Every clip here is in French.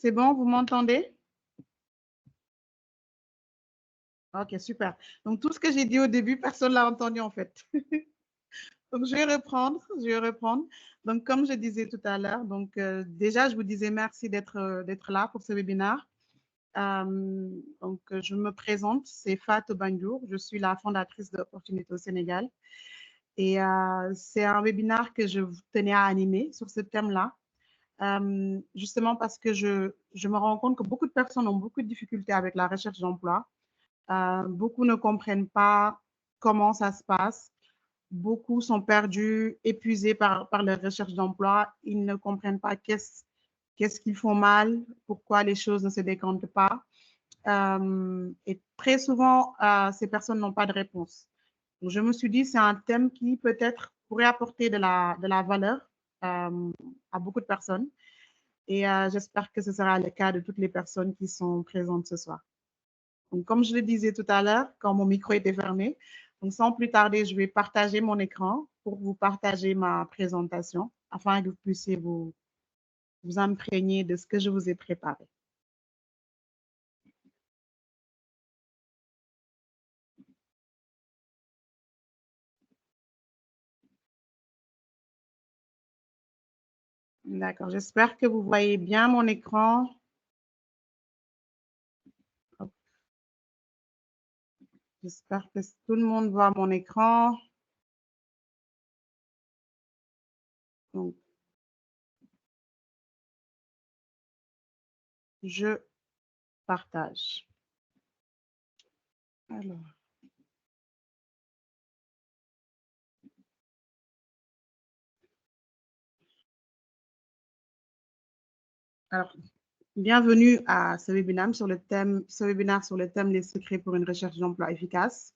C'est bon, vous m'entendez? Ok, super. Donc, tout ce que j'ai dit au début, personne ne l'a entendu en fait. Donc, je vais reprendre. Donc, comme je disais tout à l'heure, donc déjà, je vous disais merci d'être là pour ce webinaire. Je me présente, c'est Fatou Bandour, je suis la fondatrice d'Opportunités au Sénégal. Et c'est un webinaire que je tenais à animer sur ce thème-là, justement parce que je me rends compte que beaucoup de personnes ont beaucoup de difficultés avec la recherche d'emploi. Beaucoup ne comprennent pas comment ça se passe. Beaucoup sont perdus, épuisés par leur recherche d'emploi. Ils ne comprennent pas qu'est-ce qu'ils font mal, pourquoi les choses ne se décantent pas. Et très souvent, ces personnes n'ont pas de réponse. Donc, je me suis dit, c'est un thème qui peut-être pourrait apporter de la valeur à beaucoup de personnes. Et j'espère que ce sera le cas de toutes les personnes qui sont présentes ce soir. Donc, comme je le disais tout à l'heure, quand mon micro était fermé, donc sans plus tarder, je vais partager mon écran pour vous partager ma présentation afin que vous puissiez vous imprégner de ce que je vous ai préparé. D'accord, j'espère que vous voyez bien mon écran. J'espère que tout le monde voit mon écran. Donc, je partage. Alors, bienvenue à ce webinaire sur le thème les secrets pour une recherche d'emploi efficace.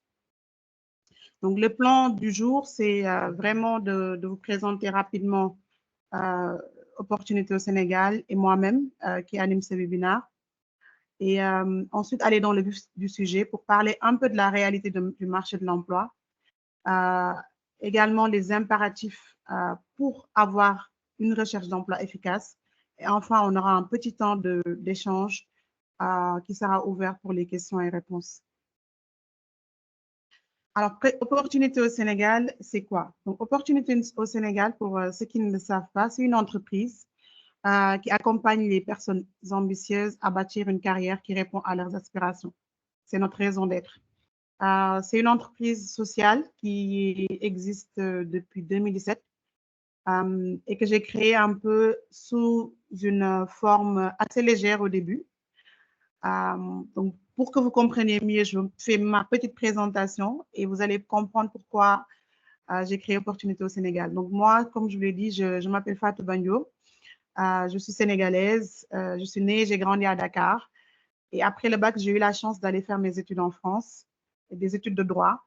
Donc, le plan du jour, c'est vraiment de vous présenter rapidement Opportunités au Sénégal et moi-même qui anime ce webinaire. Et ensuite, aller dans le vif du sujet pour parler un peu de la réalité du marché de l'emploi. Également, les impératifs pour avoir une recherche d'emploi efficace. Et enfin, on aura un petit temps d'échange qui sera ouvert pour les questions et réponses. Alors, Opportunité au Sénégal, c'est quoi? Donc, Opportunité au Sénégal, pour ceux qui ne le savent pas, c'est une entreprise qui accompagne les personnes ambitieuses à bâtir une carrière qui répond à leurs aspirations. C'est notre raison d'être. C'est une entreprise sociale qui existe depuis 2017 et que j'ai créée un peu sous une forme assez légère au début. Donc, pour que vous compreniez mieux, je fais ma petite présentation et vous allez comprendre pourquoi j'ai créé Opportunité au Sénégal. Donc, moi, comme je vous l'ai dit, je m'appelle Fatou Bandio. Je suis sénégalaise. Je suis née, j'ai grandi à Dakar. Et après le bac, j'ai eu la chance d'aller faire mes études en France, des études de droit.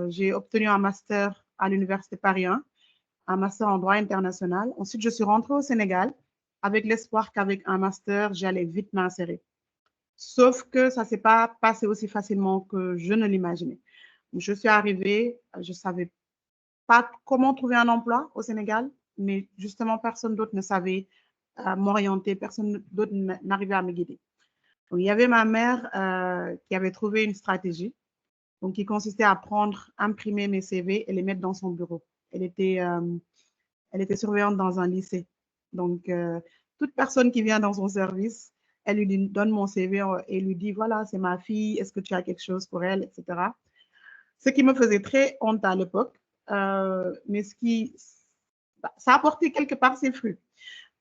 J'ai obtenu un master à l'Université Paris 1, un master en droit international. Ensuite, je suis rentrée au Sénégal avec l'espoir qu'avec un master, j'allais vite m'insérer. Sauf que ça ne s'est pas passé aussi facilement que je ne l'imaginais. Je suis arrivée, je ne savais pas comment trouver un emploi au Sénégal, mais justement, personne d'autre ne savait m'orienter, personne d'autre n'arrivait à me guider. Donc, il y avait ma mère qui avait trouvé une stratégie donc, qui consistait à imprimer mes CV et les mettre dans son bureau. Elle était surveillante dans un lycée. Donc, toute personne qui vient dans son service, elle lui donne mon CV et lui dit, voilà, c'est ma fille, est-ce que tu as quelque chose pour elle, etc. Ce qui me faisait très honte à l'époque, mais ça a apporté quelque part ses fruits.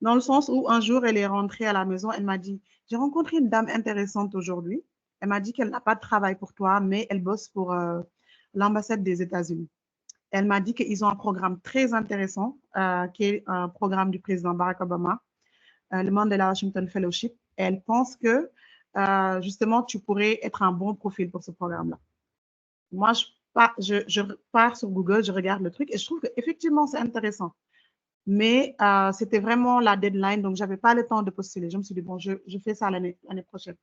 Dans le sens où un jour, elle est rentrée à la maison, elle m'a dit, j'ai rencontré une dame intéressante aujourd'hui. Elle m'a dit qu'elle n'a pas de travail pour toi, mais elle bosse pour l'ambassade des États-Unis. Elle m'a dit qu'ils ont un programme très intéressant, qui est un programme du président Barack Obama, le Mandela Washington Fellowship. Et elle pense que, justement, tu pourrais être un bon profil pour ce programme-là. Moi, je pars sur Google, je regarde le truc et je trouve qu'effectivement, c'est intéressant. Mais c'était vraiment la deadline, donc je n'avais pas le temps de postuler. Je me suis dit, bon, je fais ça l'année prochaine.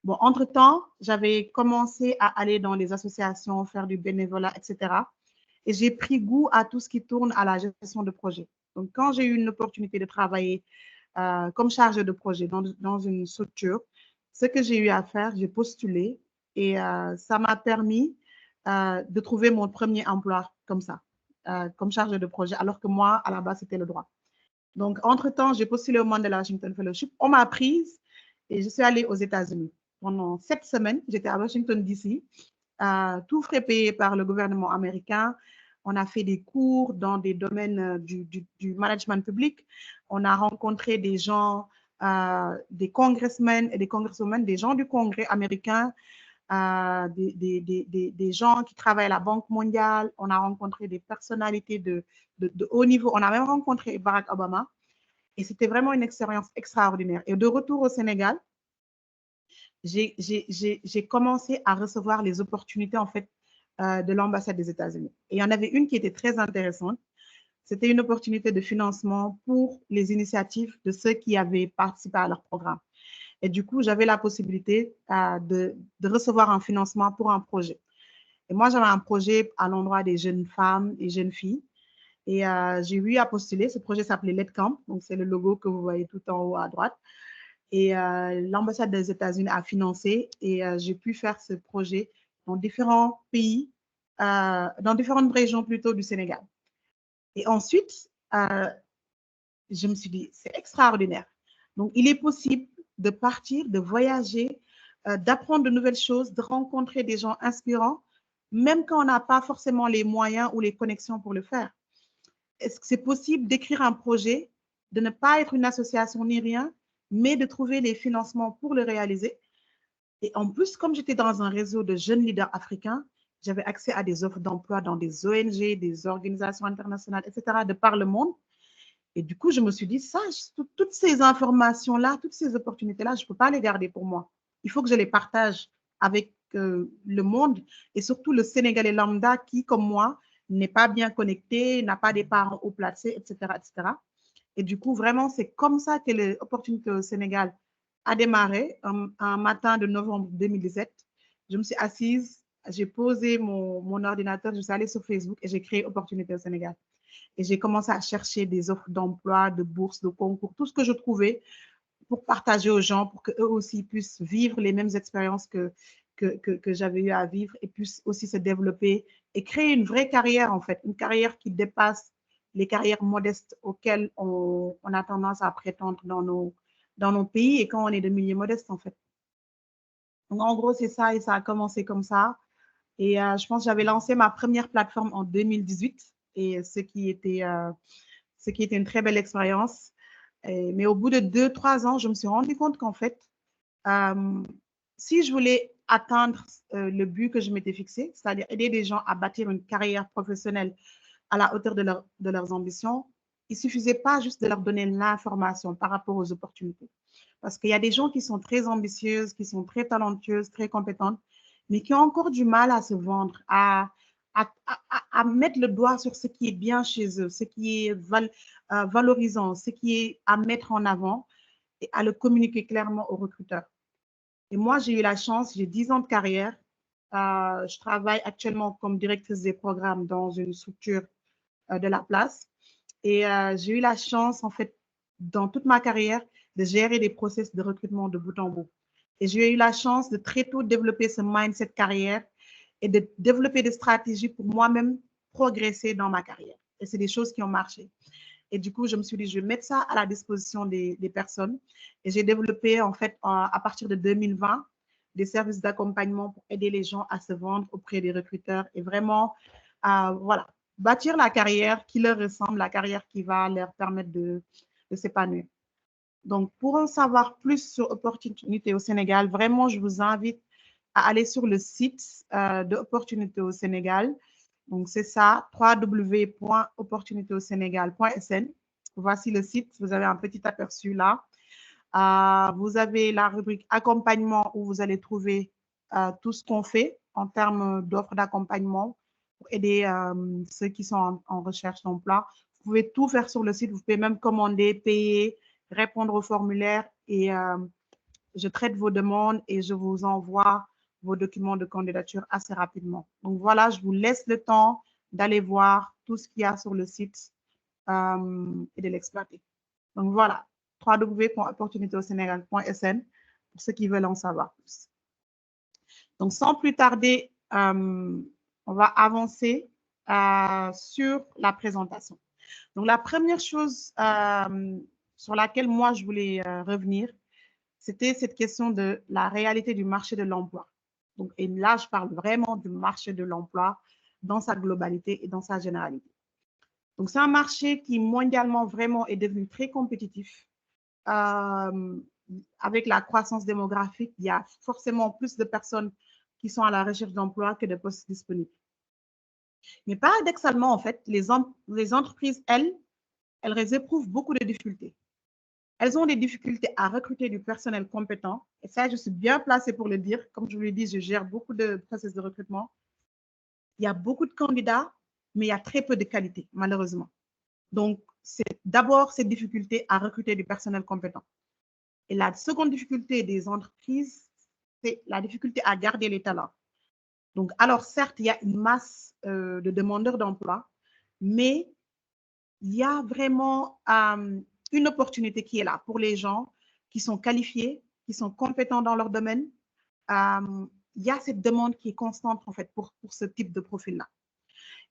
Bon, entre-temps, j'avais commencé à aller dans les associations, faire du bénévolat, etc. Et j'ai pris goût à tout ce qui tourne à la gestion de projet. Donc, quand j'ai eu une opportunité de travailler comme chargée de projet dans une structure. Ce que j'ai eu à faire, j'ai postulé et ça m'a permis de trouver mon premier emploi comme ça, comme chargée de projet, alors que moi, à la base, c'était le droit. Donc, entre-temps, j'ai postulé au Mandela Washington Fellowship. On m'a prise et je suis allée aux États-Unis. Pendant 7 semaines, j'étais à Washington, D.C., tout frais payé par le gouvernement américain. On a fait des cours dans des domaines du management public. On a rencontré des gens, des congressmen et des congresswomen, des gens du Congrès américain, des gens qui travaillent à la Banque mondiale. On a rencontré des personnalités de haut niveau. On a même rencontré Barack Obama. Et c'était vraiment une expérience extraordinaire. Et de retour au Sénégal, j'ai commencé à recevoir les opportunités, en fait, de l'ambassade des États-Unis. Et il y en avait une qui était très intéressante. C'était une opportunité de financement pour les initiatives de ceux qui avaient participé à leur programme. Et du coup, j'avais la possibilité de recevoir un financement pour un projet. Et moi, j'avais un projet à l'endroit des jeunes femmes et jeunes filles. Et j'ai eu à postuler. Ce projet s'appelait Let Camp. Donc, c'est le logo que vous voyez tout en haut à droite. Et l'ambassade des États-Unis a financé et j'ai pu faire ce projet dans différents pays, dans différentes régions plutôt du Sénégal. Et ensuite, je me suis dit, c'est extraordinaire. Donc, il est possible de partir, de voyager, d'apprendre de nouvelles choses, de rencontrer des gens inspirants, même quand on n'a pas forcément les moyens ou les connexions pour le faire. Est-ce que c'est possible d'écrire un projet, de ne pas être une association ni rien, mais de trouver les financements pour le réaliser? Et en plus, comme j'étais dans un réseau de jeunes leaders africains, j'avais accès à des offres d'emploi dans des ONG, des organisations internationales, etc., de par le monde. Et du coup, je me suis dit, ça, toutes ces informations-là, toutes ces opportunités-là, je ne peux pas les garder pour moi. Il faut que je les partage avec le monde et surtout le Sénégalais lambda qui, comme moi, n'est pas bien connecté, n'a pas des parents haut placés, etc., etc. Et du coup, vraiment, c'est comme ça que l'opportunité au Sénégal a démarré un matin de novembre 2017. Je me suis assise, j'ai posé mon ordinateur, je suis allée sur Facebook et j'ai créé Opportunité au Sénégal. Et j'ai commencé à chercher des offres d'emploi, de bourses, de concours, tout ce que je trouvais pour partager aux gens, pour qu'eux aussi puissent vivre les mêmes expériences que j'avais eu à vivre et puissent aussi se développer et créer une vraie carrière, en fait, une carrière qui dépasse les carrières modestes auxquelles on a tendance à prétendre dans nos pays et quand on est de milieux modestes, en fait. Donc, en gros, c'est ça et ça a commencé comme ça. Et je pense que j'avais lancé ma première plateforme en 2018 et ce qui était une très belle expérience. Mais au bout de 2-3 ans, je me suis rendu compte qu'en fait, si je voulais atteindre le but que je m'étais fixé, c'est-à-dire aider des gens à bâtir une carrière professionnelle à la hauteur de leurs ambitions, il ne suffisait pas juste de leur donner l'information par rapport aux opportunités. Parce qu'il y a des gens qui sont très ambitieuses, qui sont très talentueuses, très compétentes, mais qui ont encore du mal à se vendre, à mettre le doigt sur ce qui est bien chez eux, ce qui est valorisant, ce qui est à mettre en avant et à le communiquer clairement aux recruteurs. Et moi, j'ai eu la chance, j'ai 10 ans de carrière. Je travaille actuellement comme directrice des programmes dans une structure de la place. Et j'ai eu la chance, en fait, dans toute ma carrière, de gérer des process de recrutement de bout en bout. Et j'ai eu la chance de très tôt développer ce mindset carrière et de développer des stratégies pour moi-même progresser dans ma carrière. Et c'est des choses qui ont marché. Et du coup, je me suis dit, je vais mettre ça à la disposition des personnes. Et j'ai développé, en fait, à partir de 2020, des services d'accompagnement pour aider les gens à se vendre auprès des recruteurs et vraiment, voilà, bâtir la carrière qui leur ressemble, la carrière qui va leur permettre de s'épanouir. Donc, pour en savoir plus sur Opportunité au Sénégal, vraiment, je vous invite à aller sur le site de Opportunité au Sénégal. Donc, c'est ça, www.opportunitéausénégal.sn. Voici le site, vous avez un petit aperçu là. Vous avez la rubrique accompagnement où vous allez trouver tout ce qu'on fait en termes d'offres d'accompagnement pour aider ceux qui sont en recherche d'emploi. Vous pouvez tout faire sur le site, vous pouvez même commander, payer, répondre au formulaire et je traite vos demandes et je vous envoie vos documents de candidature assez rapidement. Donc voilà, je vous laisse le temps d'aller voir tout ce qu'il y a sur le site et de l'exploiter. Donc voilà, www.opportunitéausénégal.sn pour ceux qui veulent en savoir plus. Donc, sans plus tarder, on va avancer sur la présentation. Donc, la première chose sur laquelle moi, je voulais revenir, c'était cette question de la réalité du marché de l'emploi. Donc, et là, je parle vraiment du marché de l'emploi dans sa globalité et dans sa généralité. Donc, c'est un marché qui mondialement vraiment est devenu très compétitif. Avec la croissance démographique, il y a forcément plus de personnes qui sont à la recherche d'emploi que de postes disponibles. Mais paradoxalement, en fait, les entreprises, elles éprouvent beaucoup de difficultés. Elles ont des difficultés à recruter du personnel compétent. Et ça, je suis bien placée pour le dire. Comme je vous l'ai dit, je gère beaucoup de processus de recrutement. Il y a beaucoup de candidats, mais il y a très peu de qualité, malheureusement. Donc, c'est d'abord cette difficulté à recruter du personnel compétent. Et la seconde difficulté des entreprises, c'est la difficulté à garder les talents. Donc, alors certes, il y a une masse de demandeurs d'emploi, mais il y a vraiment une opportunité qui est là pour les gens qui sont qualifiés, qui sont compétents dans leur domaine. Il y a cette demande qui est constante, en fait, pour ce type de profil-là.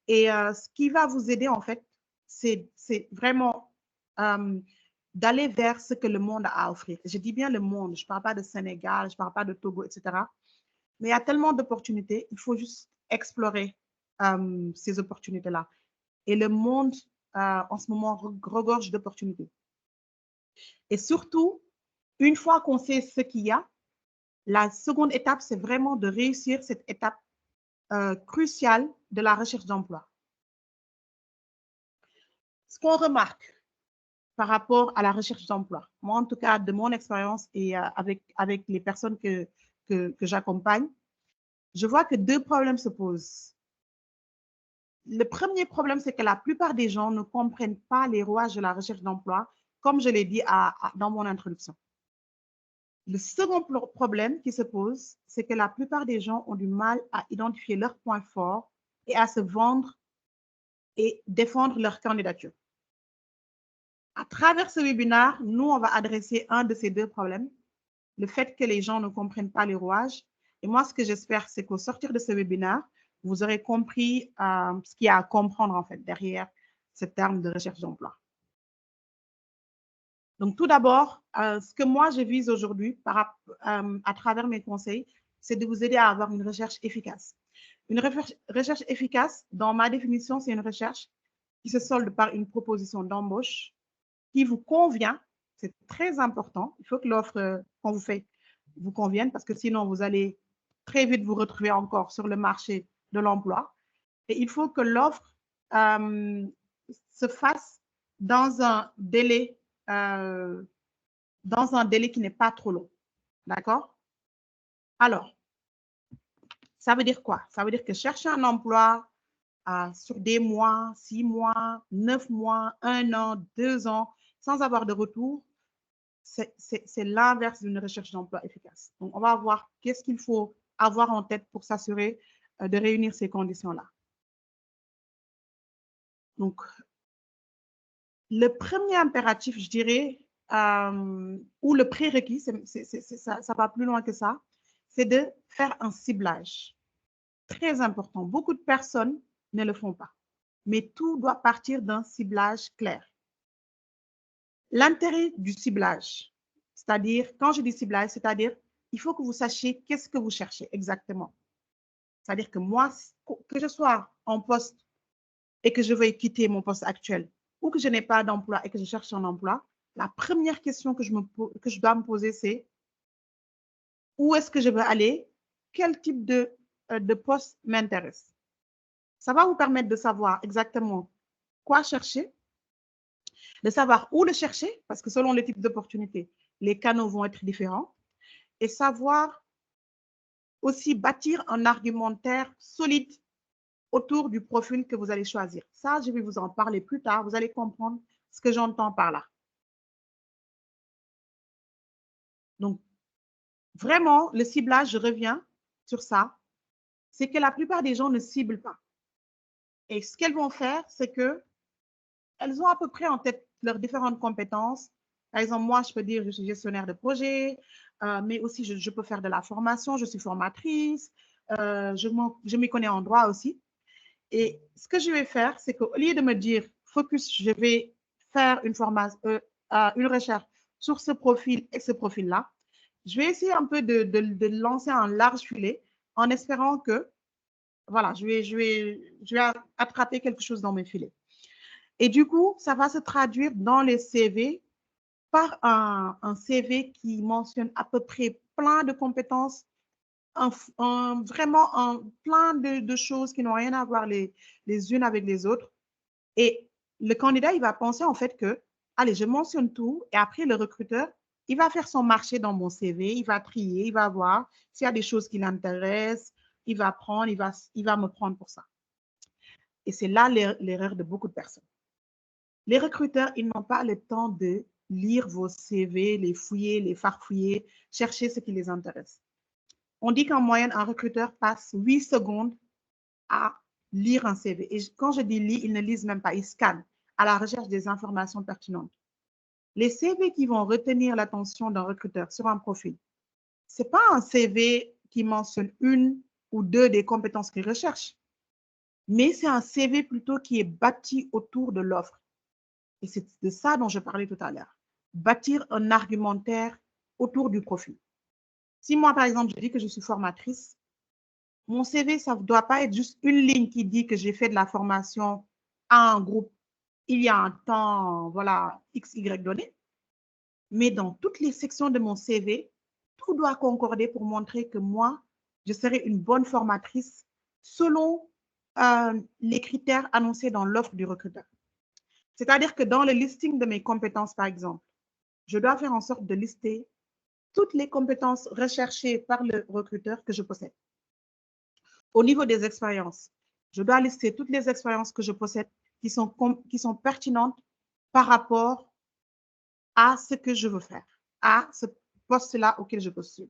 Et ce qui va vous aider, en fait, c'est vraiment d'aller vers ce que le monde a à offrir. Je dis bien le monde, je ne parle pas de Sénégal, je ne parle pas de Togo, etc. Mais il y a tellement d'opportunités, il faut juste explorer ces opportunités-là. Et le monde, en ce moment, regorge d'opportunités. Et surtout, une fois qu'on sait ce qu'il y a, la seconde étape, c'est vraiment de réussir cette étape cruciale de la recherche d'emploi. Ce qu'on remarque par rapport à la recherche d'emploi, moi en tout cas de mon expérience et avec les personnes que j'accompagne, je vois que deux problèmes se posent. Le premier problème, c'est que la plupart des gens ne comprennent pas les rouages de la recherche d'emploi, comme je l'ai dit dans mon introduction. Le second problème qui se pose, c'est que la plupart des gens ont du mal à identifier leurs points forts et à se vendre et défendre leur candidature. À travers ce webinaire, nous, on va adresser un de ces deux problèmes, le fait que les gens ne comprennent pas les rouages. Et moi, ce que j'espère, c'est qu'au sortir de ce webinaire, vous aurez compris ce qu'il y a à comprendre, en fait, derrière ce terme de recherche d'emploi. Donc, tout d'abord, ce que moi, je vise aujourd'hui à travers mes conseils, c'est de vous aider à avoir une recherche efficace. Une recherche efficace, dans ma définition, c'est une recherche qui se solde par une proposition d'embauche qui vous convient. C'est très important. Il faut que l'offre qu'on vous fait vous convienne parce que sinon, vous allez très vite vous retrouver encore sur le marché de l'emploi. Et il faut que l'offre se fasse dans un délai qui n'est pas trop long. D'accord? Alors, ça veut dire quoi? Ça veut dire que chercher un emploi sur des mois, 6 mois, 9 mois, 1 an, 2 ans, sans avoir de retour, c'est l'inverse d'une recherche d'emploi efficace. Donc, on va voir qu'est-ce qu'il faut avoir en tête pour s'assurer de réunir ces conditions-là. Donc, le premier impératif, je dirais, ou le prérequis, ça va plus loin que ça, c'est de faire un ciblage. Très important. Beaucoup de personnes ne le font pas. Mais tout doit partir d'un ciblage clair. L'intérêt du ciblage, c'est-à-dire, quand je dis ciblage, c'est-à-dire, il faut que vous sachiez qu'est-ce que vous cherchez exactement. C'est-à-dire que moi, que je sois en poste et que je veuille quitter mon poste actuel ou que je n'ai pas d'emploi et que je cherche un emploi, la première question que je dois me poser, c'est où est-ce que je veux aller? Quel type de poste m'intéresse? Ça va vous permettre de savoir exactement quoi chercher, de savoir où le chercher, parce que selon le type d'opportunité, les canaux vont être différents, et savoir aussi bâtir un argumentaire solide autour du profil que vous allez choisir. Ça, je vais vous en parler plus tard. Vous allez comprendre ce que j'entends par là. Donc, vraiment, le ciblage, je reviens sur ça, c'est que la plupart des gens ne ciblent pas. Et ce qu'elles vont faire, c'est qu'elles ont à peu près en tête leurs différentes compétences, Par exemple, moi, je peux dire je suis gestionnaire de projet, mais aussi je peux faire de la formation, je suis formatrice, je m'y connais en droit aussi. Et ce que je vais faire, c'est qu'au lieu de me dire focus, je vais faire une formation, une recherche sur ce profil et ce profil-là, je vais essayer un peu de lancer un large filet en espérant que, voilà, je vais attraper quelque chose dans mes filets. Et du coup, ça va se traduire dans les CV par un CV qui mentionne à peu près plein de compétences, vraiment plein de choses qui n'ont rien à voir les unes avec les autres. Et le candidat, il va penser en fait que, allez, je mentionne tout et après le recruteur, il va faire son marché dans mon CV, il va trier, il va voir s'il y a des choses qui l'intéressent, il va prendre, il va me prendre pour ça. Et c'est là l'erreur de beaucoup de personnes. Les recruteurs, ils n'ont pas le temps de lire vos CV, les fouiller, les farfouiller, chercher ce qui les intéresse. On dit qu'en moyenne, un recruteur passe 8 secondes à lire un CV. Et quand je dis lire, ils ne lisent même pas, ils scannent à la recherche des informations pertinentes. Les CV qui vont retenir l'attention d'un recruteur sur un profil, ce n'est pas un CV qui mentionne une ou deux des compétences qu'il recherche, mais c'est un CV plutôt qui est bâti autour de l'offre. Et c'est de ça dont je parlais tout à l'heure. Bâtir un argumentaire autour du profil. Si moi, par exemple, je dis que je suis formatrice, mon CV, ça ne doit pas être juste une ligne qui dit que j'ai fait de la formation à un groupe il y a un temps, voilà, X, Y donné. Mais dans toutes les sections de mon CV, tout doit concorder pour montrer que moi, je serai une bonne formatrice selon les critères annoncés dans l'offre du recruteur. C'est-à-dire que dans le listing de mes compétences, par exemple, je dois faire en sorte de lister toutes les compétences recherchées par le recruteur que je possède. Au niveau des expériences, je dois lister toutes les expériences que je possède qui sont pertinentes par rapport à ce que je veux faire, à ce poste-là auquel je postule.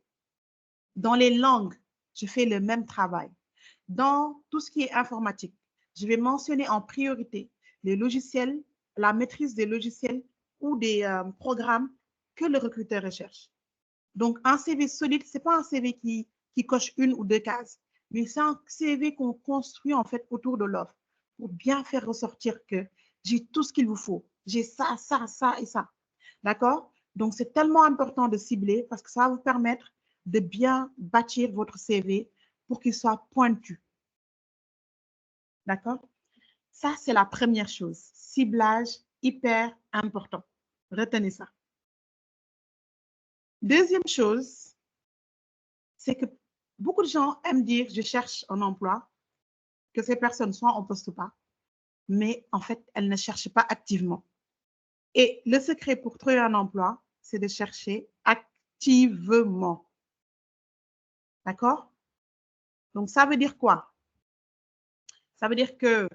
Dans les langues, je fais le même travail. Dans tout ce qui est informatique, je vais mentionner en priorité les logiciels, la maîtrise des logiciels ou des programmes que le recruteur recherche. Donc, un CV solide, ce n'est pas un CV qui coche une ou deux cases, mais c'est un CV qu'on construit en fait autour de l'offre pour bien faire ressortir que j'ai tout ce qu'il vous faut. J'ai ça, ça, ça et ça. D'accord? Donc, c'est tellement important de cibler parce que ça va vous permettre de bien bâtir votre CV pour qu'il soit pointu. D'accord? Ça, c'est la première chose. Ciblage hyper important. Retenez ça. Deuxième chose, c'est que beaucoup de gens aiment dire je cherche un emploi, que ces personnes soit en poste ou pas, mais en fait, elles ne cherchent pas activement. Et le secret pour trouver un emploi, c'est de chercher activement. D'accord? Donc, ça veut dire quoi? Ça veut dire que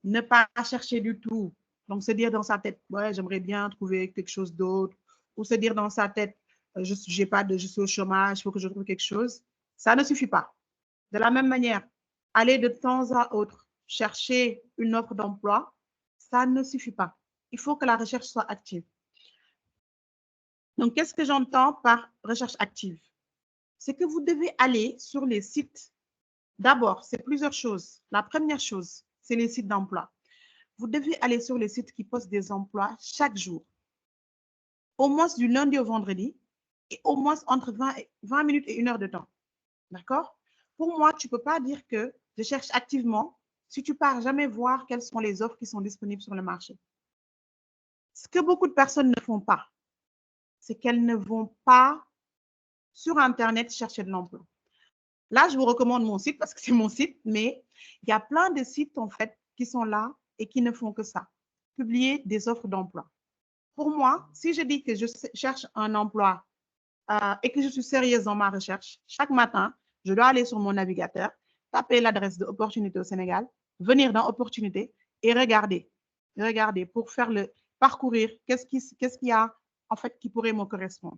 ne pas chercher du tout. Donc, se dire dans sa tête, ouais, j'aimerais bien trouver quelque chose d'autre. Ou se dire dans sa tête, je suis au chômage, il faut que je trouve quelque chose. Ça ne suffit pas. De la même manière, aller de temps à autre chercher une offre d'emploi, ça ne suffit pas. Il faut que la recherche soit active. Donc, qu'est-ce que j'entends par recherche active? C'est que vous devez aller sur les sites. D'abord, c'est plusieurs choses. La première chose, c'est les sites d'emploi. Vous devez aller sur les sites qui postent des emplois chaque jour, au moins du lundi au vendredi, et au moins entre 20 minutes et 1 heure de temps. D'accord? Pour moi, tu ne peux pas dire que je cherche activement si tu ne pars jamais voir quelles sont les offres qui sont disponibles sur le marché. Ce que beaucoup de personnes ne font pas, c'est qu'elles ne vont pas sur Internet chercher de l'emploi. Là, je vous recommande mon site parce que c'est mon site, mais il y a plein de sites en fait qui sont là et qui ne font que ça, publier des offres d'emploi. Pour moi, si je dis que je cherche un emploi et que je suis sérieuse dans ma recherche, chaque matin, je dois aller sur mon navigateur, taper l'adresse de Opportunité au Sénégal, venir dans Opportunité et regarder pour faire parcourir qu'est-ce qu'il y a en fait qui pourrait me correspondre.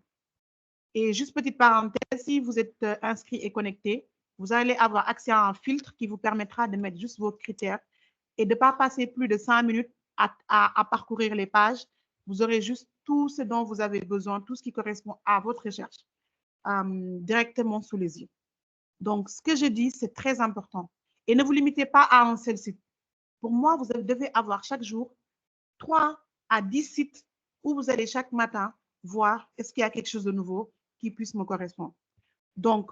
Et juste petite parenthèse, si vous êtes inscrit et connecté, vous allez avoir accès à un filtre qui vous permettra de mettre juste vos critères et de ne pas passer plus de 5 minutes à parcourir les pages Vous aurez juste tout ce dont vous avez besoin, tout ce qui correspond à votre recherche directement sous les yeux. Donc, ce que je dis, c'est très important. Et ne vous limitez pas à un seul site. Pour moi, vous devez avoir chaque jour 3 à 10 sites où vous allez chaque matin voir est-ce qu'il y a quelque chose de nouveau qui puisse me correspondre. Donc,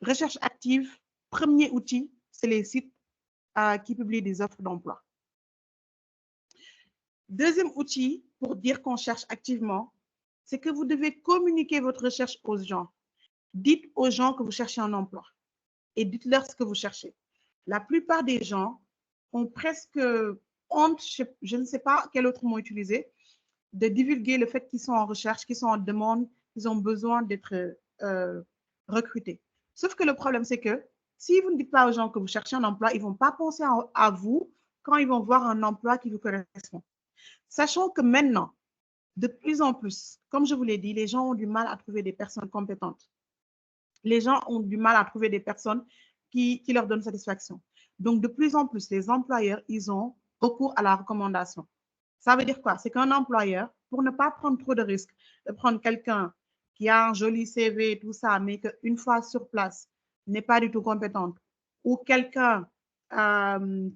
recherche active, premier outil, c'est les sites qui publient des offres d'emploi. Deuxième outil pour dire qu'on cherche activement, c'est que vous devez communiquer votre recherche aux gens. Dites aux gens que vous cherchez un emploi et dites-leur ce que vous cherchez. La plupart des gens ont presque honte, je ne sais pas quel autre mot utiliser, de divulguer le fait qu'ils sont en recherche, qu'ils sont en demande, qu'ils ont besoin d'être recrutés. Sauf que le problème, c'est que si vous ne dites pas aux gens que vous cherchez un emploi, ils ne vont pas penser à vous quand ils vont voir un emploi qui vous correspond. Sachant que maintenant, de plus en plus, comme je vous l'ai dit, les gens ont du mal à trouver des personnes compétentes. Les gens ont du mal à trouver des personnes qui leur donnent satisfaction. Donc, de plus en plus, les employeurs, ils ont recours à la recommandation. Ça veut dire quoi? C'est qu'un employeur, pour ne pas prendre trop de risques, de prendre quelqu'un qui a un joli CV, tout ça, mais qu'une fois sur place, n'est pas du tout compétente, ou quelqu'un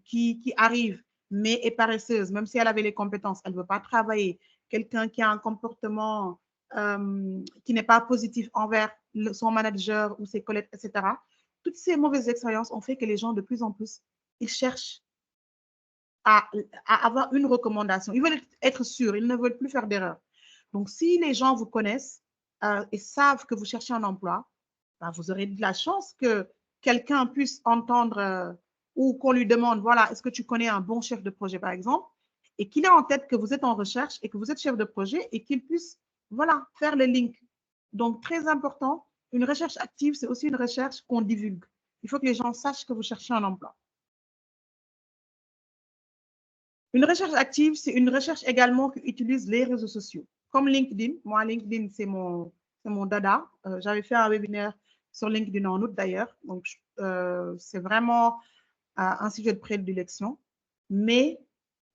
qui arrive, mais est paresseuse, même si elle avait les compétences, elle ne veut pas travailler, quelqu'un qui a un comportement qui n'est pas positif envers son manager ou ses collègues, etc. Toutes ces mauvaises expériences ont fait que les gens, de plus en plus, ils cherchent à avoir une recommandation. Ils veulent être sûrs, ils ne veulent plus faire d'erreur. Donc, si les gens vous connaissent et savent que vous cherchez un emploi, ben, vous aurez de la chance que quelqu'un puisse entendre ou qu'on lui demande, voilà, est-ce que tu connais un bon chef de projet, par exemple, et qu'il ait en tête que vous êtes en recherche et que vous êtes chef de projet et qu'il puisse, voilà, faire le link. Donc, très important, une recherche active, c'est aussi une recherche qu'on divulgue. Il faut que les gens sachent que vous cherchez un emploi. Une recherche active, c'est une recherche également qui utilise les réseaux sociaux, comme LinkedIn. Moi, LinkedIn, c'est mon dada. J'avais fait un webinaire sur LinkedIn en août d'ailleurs. Donc, c'est vraiment un sujet de prédilection. Mais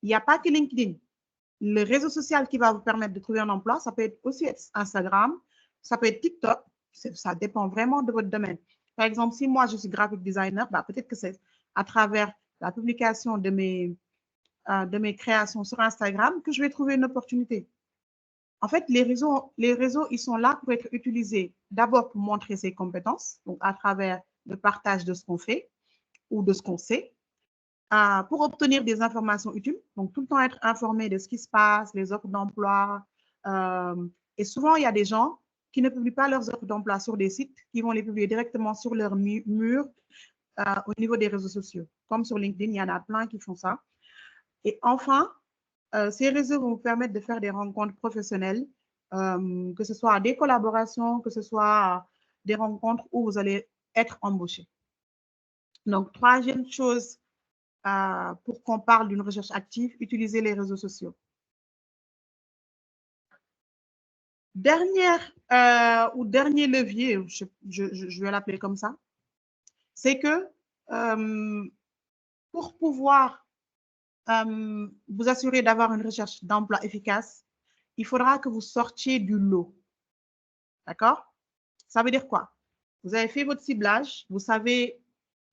il n'y a pas que LinkedIn. Le réseau social qui va vous permettre de trouver un emploi, ça peut être aussi Instagram, ça peut être TikTok. Ça dépend vraiment de votre domaine. Par exemple, si moi, je suis graphic designer, bah, peut-être que c'est à travers la publication de mes créations sur Instagram que je vais trouver une opportunité. En fait, les réseaux, ils sont là pour être utilisés d'abord pour montrer ses compétences, donc à travers le partage de ce qu'on fait ou de ce qu'on sait, pour obtenir des informations utiles, donc tout le temps être informé de ce qui se passe, les offres d'emploi. Et souvent, il y a des gens qui ne publient pas leurs offres d'emploi sur des sites, qui vont les publier directement sur leur mur au niveau des réseaux sociaux. Comme sur LinkedIn, il y en a plein qui font ça. Et enfin, ces réseaux vont vous permettre de faire des rencontres professionnelles, que ce soit des collaborations, que ce soit des rencontres où vous allez être embauché. Donc, troisième chose pour qu'on parle d'une recherche active, utiliser les réseaux sociaux. Dernier levier, je vais l'appeler comme ça, c'est que pour pouvoir vous assurer d'avoir une recherche d'emploi efficace, il faudra que vous sortiez du lot. D'accord? Ça veut dire quoi? Vous avez fait votre ciblage, vous savez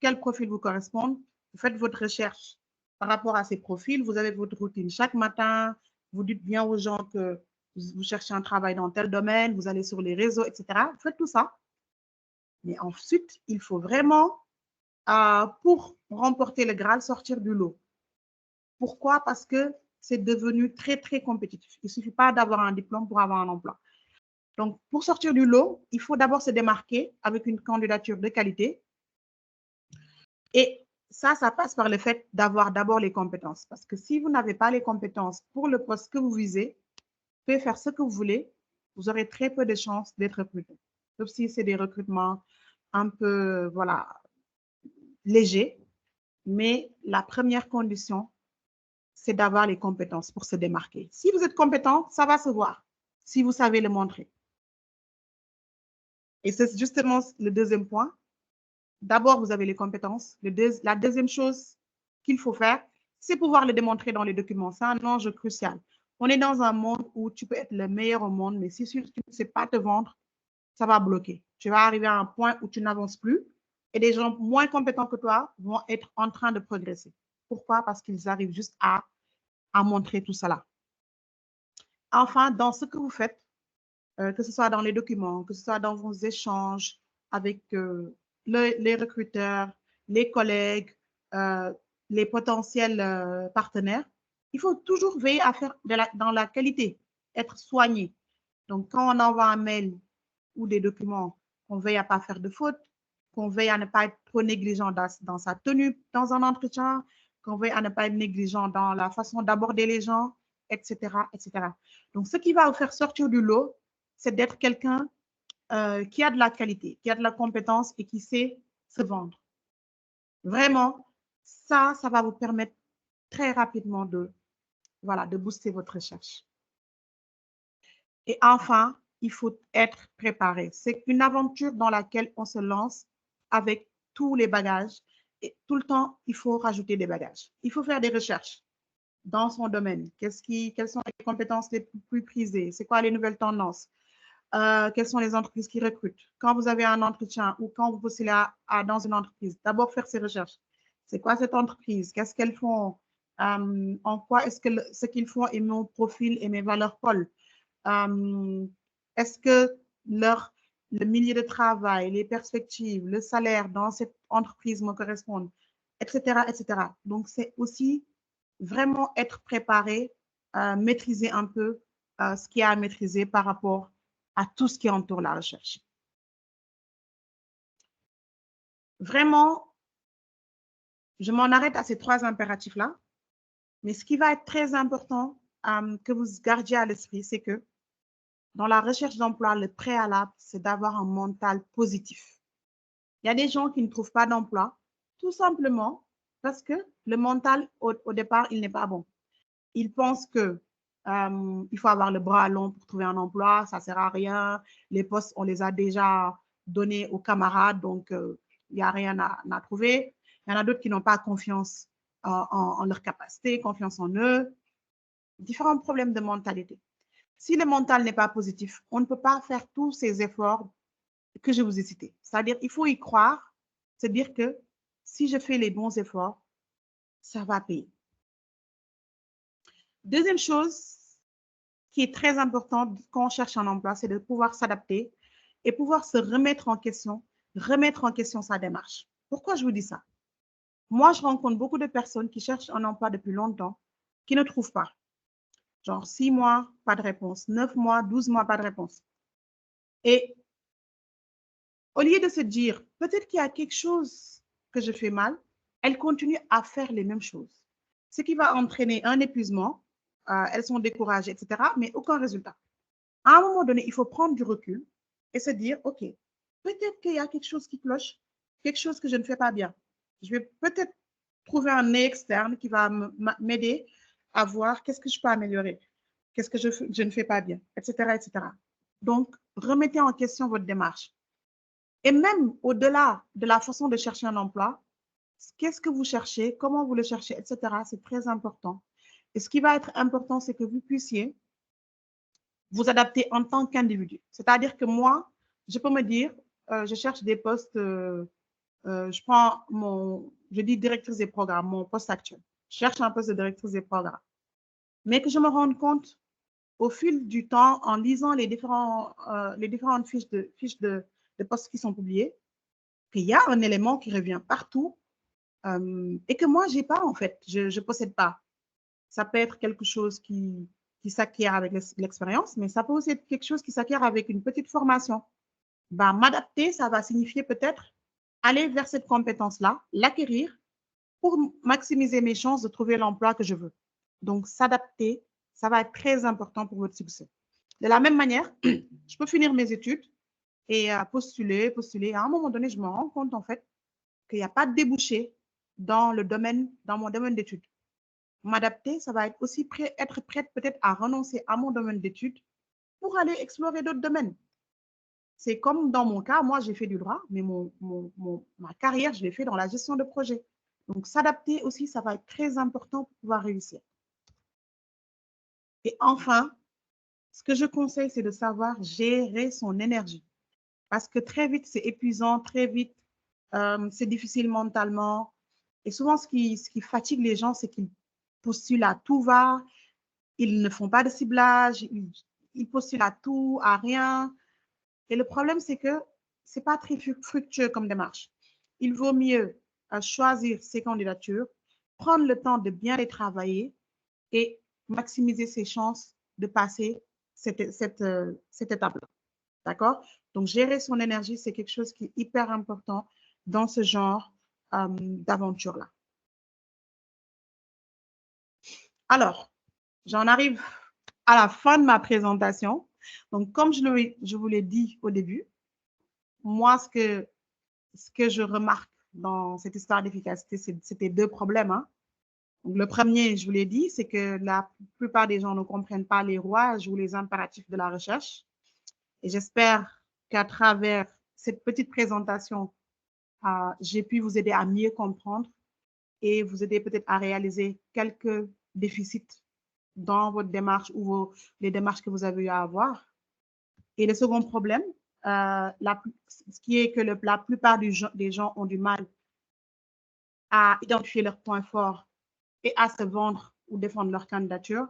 quel profil vous correspond, vous faites votre recherche par rapport à ces profils, vous avez votre routine chaque matin, vous dites bien aux gens que vous cherchez un travail dans tel domaine, vous allez sur les réseaux, etc. Vous faites tout ça. Mais ensuite, il faut vraiment, pour remporter le Graal, sortir du lot. Pourquoi? Parce que c'est devenu très, très compétitif. Il ne suffit pas d'avoir un diplôme pour avoir un emploi. Donc, pour sortir du lot, il faut d'abord se démarquer avec une candidature de qualité. Et ça passe par le fait d'avoir d'abord les compétences. Parce que si vous n'avez pas les compétences pour le poste que vous visez, vous pouvez faire ce que vous voulez, vous aurez très peu de chances d'être recruté. Sauf si c'est des recrutements un peu, voilà, légers. Mais la première condition, c'est d'avoir les compétences pour se démarquer. Si vous êtes compétent, ça va se voir, si vous savez le montrer. Et c'est justement le deuxième point. D'abord, vous avez les compétences. La deuxième chose qu'il faut faire, c'est pouvoir le démontrer dans les documents. C'est un enjeu crucial. On est dans un monde où tu peux être le meilleur au monde, mais si tu ne sais pas te vendre, ça va bloquer. Tu vas arriver à un point où tu n'avances plus et des gens moins compétents que toi vont être en train de progresser. Pourquoi? Parce qu'ils arrivent juste à montrer tout cela. Enfin, dans ce que vous faites, que ce soit dans les documents, que ce soit dans vos échanges avec les recruteurs, les collègues, euh, les potentiels partenaires, il faut toujours veiller à faire dans la qualité, être soigné. Donc, quand on envoie un mail ou des documents, qu'on veille à ne pas faire de fautes, qu'on veille à ne pas être trop négligent dans sa tenue dans un entretien, qu'on veille à ne pas être négligent dans la façon d'aborder les gens, etc., etc. Donc, ce qui va vous faire sortir du lot, c'est d'être quelqu'un qui a de la qualité, qui a de la compétence et qui sait se vendre. Vraiment, ça va vous permettre très rapidement de booster votre recherche. Et enfin, il faut être préparé. C'est une aventure dans laquelle on se lance avec tous les bagages. Et tout le temps, il faut rajouter des bagages. Il faut faire des recherches dans son domaine. Quelles sont les compétences les plus prisées? C'est quoi les nouvelles tendances? Quelles sont les entreprises qui recrutent? Quand vous avez un entretien ou quand vous postulez dans une entreprise, d'abord faire ces recherches. C'est quoi cette entreprise? Qu'est-ce qu'elles font? En quoi est-ce que ce qu'ils font et mon profil et mes valeurs collent? Est-ce que le milieu de travail, les perspectives, le salaire dans cette entreprise me correspondent, etc., etc. Donc, c'est aussi vraiment être préparé, maîtriser un peu ce qu'il y a à maîtriser par rapport à tout ce qui entoure la recherche. Vraiment, je m'en arrête à ces 3 impératifs-là, mais ce qui va être très important que vous gardiez à l'esprit, c'est que dans la recherche d'emploi, le préalable, c'est d'avoir un mental positif. Il y a des gens qui ne trouvent pas d'emploi, tout simplement parce que le mental, au départ, il n'est pas bon. Ils pensent que il faut avoir le bras long pour trouver un emploi, ça ne sert à rien. Les postes, on les a déjà donnés aux camarades, donc il n'y a rien à trouver. Il y en a d'autres qui n'ont pas confiance en leur capacité, confiance en eux. Différents problèmes de mentalité. Si le mental n'est pas positif, on ne peut pas faire tous ces efforts que je vous ai cités. C'est-à-dire, il faut y croire, se dire que si je fais les bons efforts, ça va payer. Deuxième chose qui est très importante quand on cherche un emploi, c'est de pouvoir s'adapter et pouvoir se remettre en question sa démarche. Pourquoi je vous dis ça? Moi, je rencontre beaucoup de personnes qui cherchent un emploi depuis longtemps, qui ne trouvent pas. Genre 6 mois, pas de réponse, 9 mois, 12 mois, pas de réponse. Et au lieu de se dire, peut-être qu'il y a quelque chose que je fais mal, elles continuent à faire les mêmes choses. Ce qui va entraîner un épuisement, elles sont découragées, etc., mais aucun résultat. À un moment donné, il faut prendre du recul et se dire, OK, peut-être qu'il y a quelque chose qui cloche, quelque chose que je ne fais pas bien. Je vais peut-être trouver un nez externe qui va m'aider à voir qu'est-ce que je peux améliorer, qu'est-ce que je ne fais pas bien, etc., etc. Donc, remettez en question votre démarche. Et même au-delà de la façon de chercher un emploi, qu'est-ce que vous cherchez, comment vous le cherchez, etc., c'est très important. Et ce qui va être important, c'est que vous puissiez vous adapter en tant qu'individu. C'est-à-dire que moi, je peux me dire, je cherche des postes, je dis directrice des programmes, mon poste actuel. Je cherche un poste de directrice des programmes. Mais que je me rende compte au fil du temps, en lisant les différentes de postes qui sont publiées, qu'il y a un élément qui revient partout et que moi, j'ai pas en fait, je ne possède pas. Ça peut être quelque chose qui s'acquiert avec l'expérience, mais ça peut aussi être quelque chose qui s'acquiert avec une petite formation. Bah, m'adapter, ça va signifier peut-être aller vers cette compétence-là, l'acquérir pour maximiser mes chances de trouver l'emploi que je veux. Donc, s'adapter, ça va être très important pour votre succès. De la même manière, je peux finir mes études et postuler. À un moment donné, je me rends compte en fait qu'il n'y a pas de débouché dans mon domaine d'études. M'adapter, ça va être aussi être prête peut-être à renoncer à mon domaine d'études pour aller explorer d'autres domaines. C'est comme dans mon cas, moi j'ai fait du droit, mais ma carrière, je l'ai fait dans la gestion de projet. Donc s'adapter aussi, ça va être très important pour pouvoir réussir. Et enfin, ce que je conseille, c'est de savoir gérer son énergie. Parce que très vite, c'est épuisant, très vite, c'est difficile mentalement. Et souvent, ce qui fatigue les gens, c'est qu'ils postulent à tout va, ils ne font pas de ciblage, ils postulent à tout, à rien. Et le problème, c'est que ce n'est pas très fructueux comme démarche. Il vaut mieux choisir ses candidatures, prendre le temps de bien les travailler et maximiser ses chances de passer cette étape-là. D'accord? Donc, gérer son énergie, c'est quelque chose qui est hyper important dans ce genre d'aventure-là. Alors, j'en arrive à la fin de ma présentation. Donc, comme je vous l'ai dit au début, moi, ce que je remarque dans cette histoire d'efficacité, c'était deux problèmes. Hein. Donc, le premier, je vous l'ai dit, c'est que la plupart des gens ne comprennent pas les rouages ou les impératifs de la recherche. Et j'espère qu'à travers cette petite présentation, j'ai pu vous aider à mieux comprendre et vous aider peut-être à réaliser quelques déficits dans votre démarche ou les démarches que vous avez eu à avoir. Et le second problème, ce qui est que la plupart des gens ont du mal à identifier leurs points forts et à se vendre ou défendre leur candidature,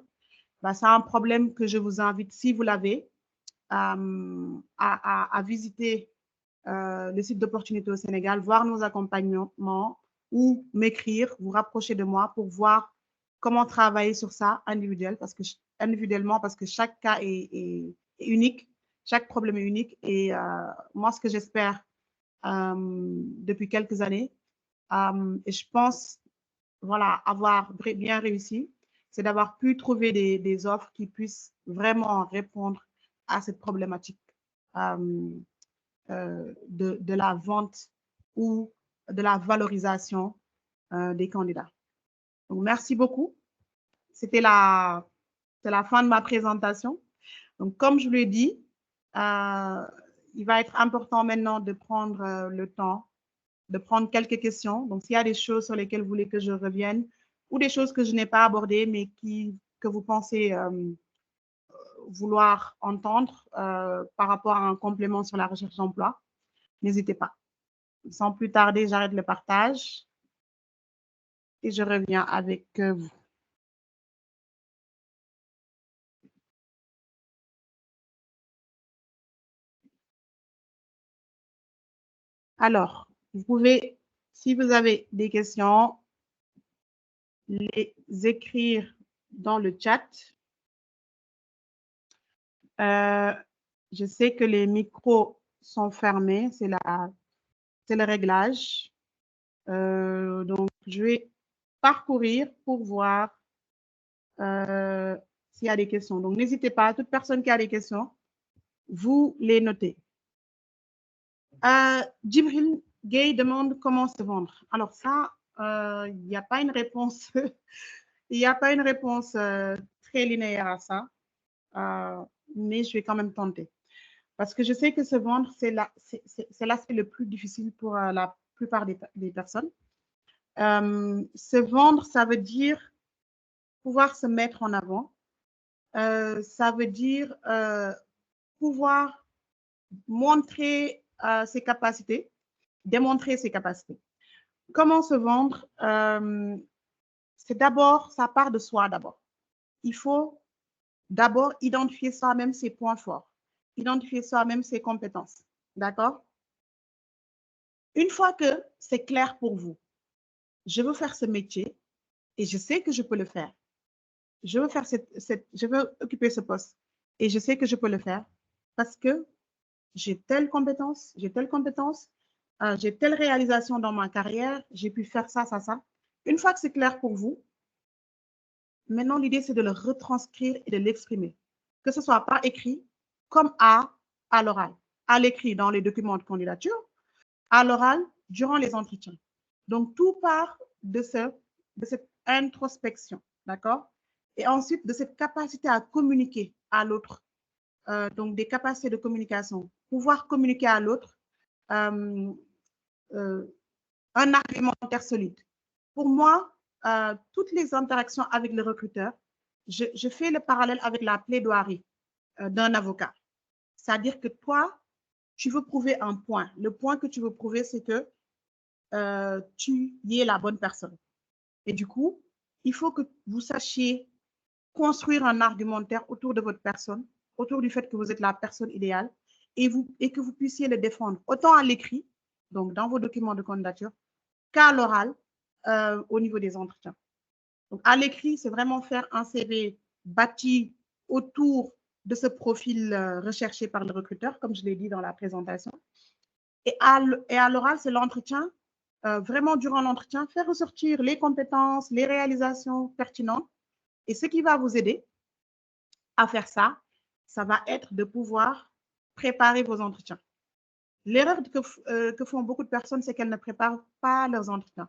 bah, c'est un problème que je vous invite, si vous l'avez, à visiter le site d'opportunité au Sénégal, voir nos accompagnements ou m'écrire, vous rapprocher de moi pour voir comment travailler sur ça individuellement parce que chaque cas est unique, chaque problème est unique. Et moi, ce que j'espère depuis quelques années, et je pense voilà, avoir bien réussi, c'est d'avoir pu trouver des offres qui puissent vraiment répondre à cette problématique de la vente ou de la valorisation des candidats. Donc, merci beaucoup. C'était la fin de ma présentation. Donc, comme je vous l'ai dit, il va être important maintenant de prendre le temps, de prendre quelques questions. Donc, s'il y a des choses sur lesquelles vous voulez que je revienne ou des choses que je n'ai pas abordées, mais que vous pensez vouloir entendre par rapport à un complément sur la recherche d'emploi, n'hésitez pas. Sans plus tarder, j'arrête le partage et je reviens avec vous. Alors, vous pouvez, si vous avez des questions, les écrire dans le chat. Je sais que les micros sont fermés, c'est le réglage. Donc, je vais parcourir pour voir s'il y a des questions. Donc, n'hésitez pas, toute personne qui a des questions, vous les notez. Djibril Gay demande comment se vendre. Alors ça, il n'y a pas une réponse, il n'y a pas une réponse très linéaire à ça, mais je vais quand même tenter. Parce que je sais que se vendre, c'est l'aspect le plus difficile pour la plupart des personnes. Se vendre, ça veut dire pouvoir se mettre en avant. Ça veut dire pouvoir montrer ses capacités, démontrer ses capacités. Comment se vendre? C'est d'abord, ça part de soi d'abord. Il faut d'abord identifier soi-même ses points forts, identifier soi-même ses compétences. D'accord? Une fois que c'est clair pour vous, je veux faire ce métier et je sais que je peux le faire. Je veux faire je veux occuper ce poste et je sais que je peux le faire parce que j'ai telle compétence, j'ai telle compétence, j'ai telle réalisation dans ma carrière, j'ai pu faire ça, ça, ça. Une fois que c'est clair pour vous, maintenant l'idée c'est de le retranscrire et de l'exprimer, que ce soit par écrit comme à l'oral, à l'écrit dans les documents de candidature, à l'oral durant les entretiens. Donc tout part de cette introspection, d'accord? Et ensuite de cette capacité à communiquer à l'autre, donc des capacités de communication, pouvoir communiquer à l'autre un argumentaire solide. Pour moi, toutes les interactions avec le recruteur, je fais le parallèle avec la plaidoirie d'un avocat. C'est-à-dire que toi, tu veux prouver un point. Le point que tu veux prouver, c'est que tu y es la bonne personne. Et du coup, il faut que vous sachiez construire un argumentaire autour de votre personne, autour du fait que vous êtes la personne idéale et que vous puissiez le défendre autant à l'écrit, donc dans vos documents de candidature, qu'à l'oral au niveau des entretiens. Donc, à l'écrit, c'est vraiment faire un CV bâti autour de ce profil recherché par le recruteur, comme je l'ai dit dans la présentation. Et à l'oral, c'est l'entretien. Vraiment, durant l'entretien, faire ressortir les compétences, les réalisations pertinentes. Et ce qui va vous aider à faire ça, ça va être de pouvoir préparer vos entretiens. L'erreur que font beaucoup de personnes, c'est qu'elles ne préparent pas leurs entretiens.